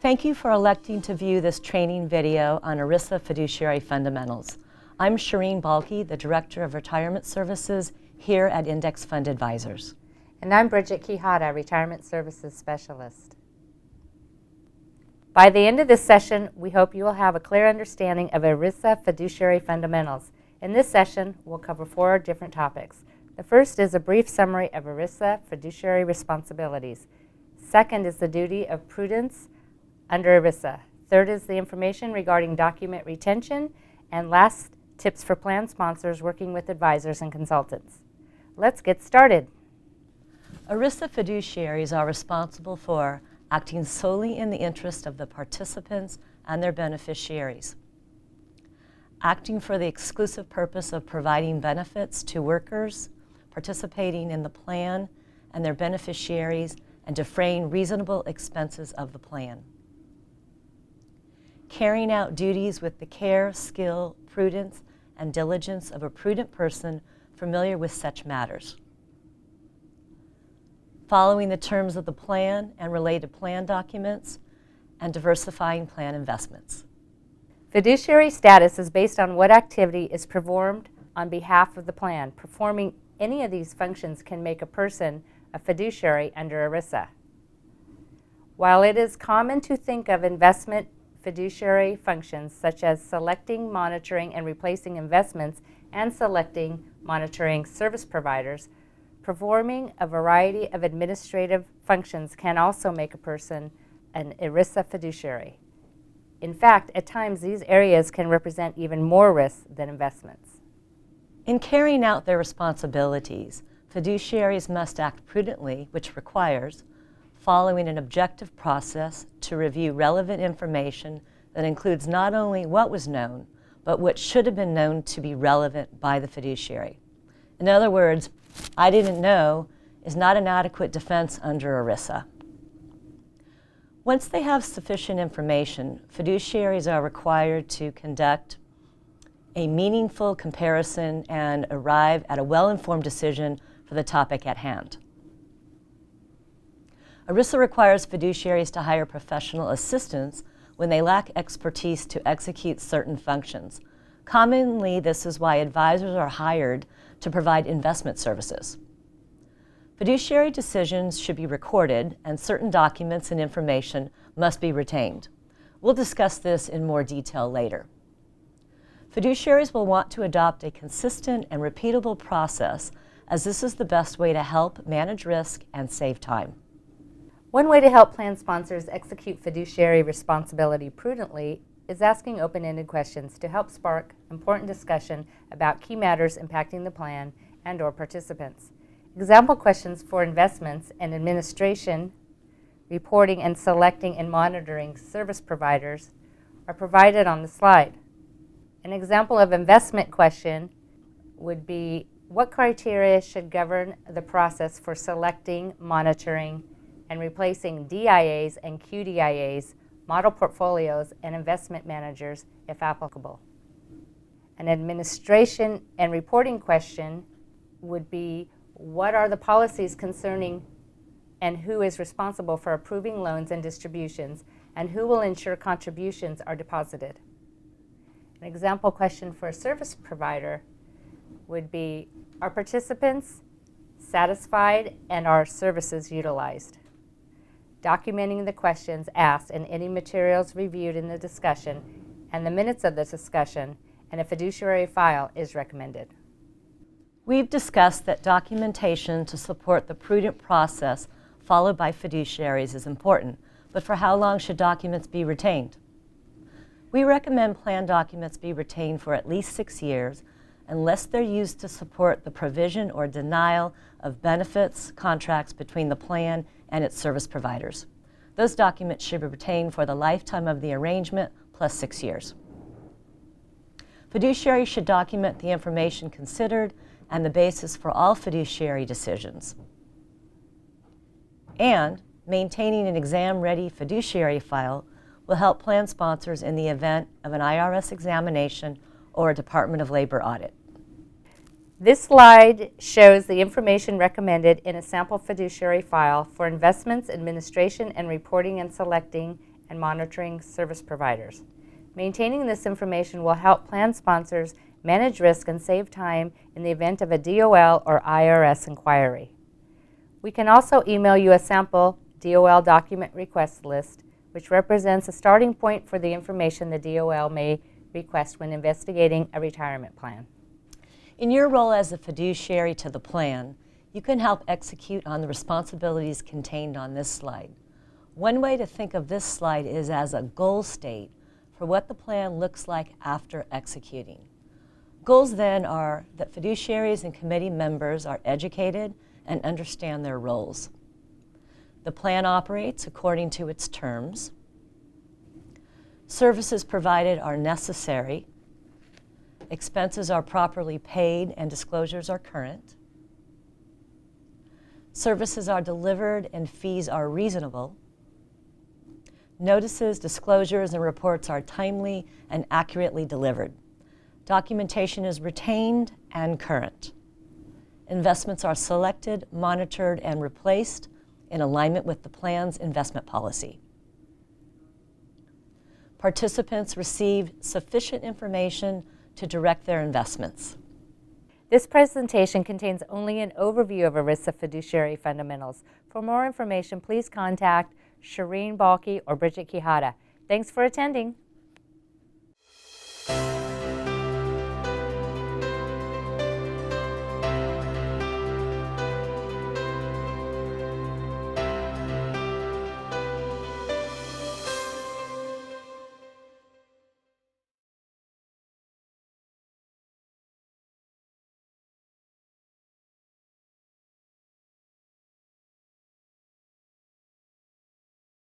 Thank you for electing to view this training video on ERISA fiduciary fundamentals. I'm Shireen Balke, the Director of Retirement Services here at Index Fund Advisors. And I'm Bridget Quijada, Retirement Services Specialist. By the end of this session, we hope you will have a clear understanding of ERISA fiduciary fundamentals. In this session, we'll cover 4 different topics. The first is a brief summary of ERISA fiduciary responsibilities. Second is the duty of prudence under ERISA. Third is the information regarding document retention. And last, tips for plan sponsors working with advisors and consultants. Let's get started. ERISA fiduciaries are responsible for acting solely in the interest of the participants and their beneficiaries, acting for the exclusive purpose of providing benefits to workers participating in the plan and their beneficiaries, and defraying reasonable expenses of the plan, carrying out duties with the care, skill, prudence, and diligence of a prudent person familiar with such matters, following the terms of the plan and related plan documents, and diversifying plan investments. Fiduciary status is based on what activity is performed on behalf of the plan. Performing any of these functions can make a person a fiduciary under ERISA. While it is common to think of investment fiduciary functions such as selecting, monitoring, and replacing investments and selecting, monitoring service providers, performing a variety of administrative functions can also make a person an ERISA fiduciary. In fact, at times these areas can represent even more risk than investments. In carrying out their responsibilities, fiduciaries must act prudently, which requires following an objective process to review relevant information that includes not only what was known, but what should have been known to be relevant by the fiduciary. In other words, I didn't know is not an adequate defense under ERISA. Once they have sufficient information, fiduciaries are required to conduct a meaningful comparison and arrive at a well-informed decision for the topic at hand. ERISA requires fiduciaries to hire professional assistants when they lack expertise to execute certain functions. Commonly, this is why advisors are hired to provide investment services. Fiduciary decisions should be recorded, and certain documents and information must be retained. We'll discuss this in more detail later. Fiduciaries will want to adopt a consistent and repeatable process, as this is the best way to help manage risk and save time. One way to help plan sponsors execute fiduciary responsibility prudently is asking open-ended questions to help spark important discussion about key matters impacting the plan and/or participants. Example questions for investments and administration, reporting and selecting and monitoring service providers are provided on the slide. An example of investment question would be, what criteria should govern the process for selecting, monitoring, and replacing DIAs and QDIAs, model portfolios, and investment managers, if applicable? An administration and reporting question would be, what are the policies concerning and who is responsible for approving loans and distributions, and who will ensure contributions are deposited? An example question for a service provider would be, are participants satisfied and are services utilized? Documenting the questions asked and any materials reviewed in the discussion and the minutes of the discussion, and a fiduciary file is recommended. We've discussed that documentation to support the prudent process followed by fiduciaries is important, but for how long should documents be retained? We recommend plan documents be retained for at least 6 years unless they're used to support the provision or denial of benefits contracts between the plan and its service providers. Those documents should be retained for the lifetime of the arrangement plus 6 years. Fiduciaries should document the information considered and the basis for all fiduciary decisions. And maintaining an exam-ready fiduciary file will help plan sponsors in the event of an IRS examination or a Department of Labor audit. This slide shows the information recommended in a sample fiduciary file for investments, administration, and reporting and selecting and monitoring service providers. Maintaining this information will help plan sponsors manage risk and save time in the event of a DOL or IRS inquiry. We can also email you a sample DOL document request list, which represents a starting point for the information the DOL may request when investigating a retirement plan. In your role as a fiduciary to the plan, you can help execute on the responsibilities contained on this slide. One way to think of this slide is as a goal state for what the plan looks like after executing. Goals then are that fiduciaries and committee members are educated and understand their roles. The plan operates according to its terms. Services provided are necessary. Expenses are properly paid and disclosures are current. Services are delivered and fees are reasonable. Notices, disclosures, and reports are timely and accurately delivered. Documentation is retained and current. Investments are selected, monitored, and replaced in alignment with the plan's investment policy. Participants receive sufficient information to direct their investments. This presentation contains only an overview of ERISA fiduciary fundamentals. For more information, please contact Shireen Balke or Bridget Quijada. Thanks for attending.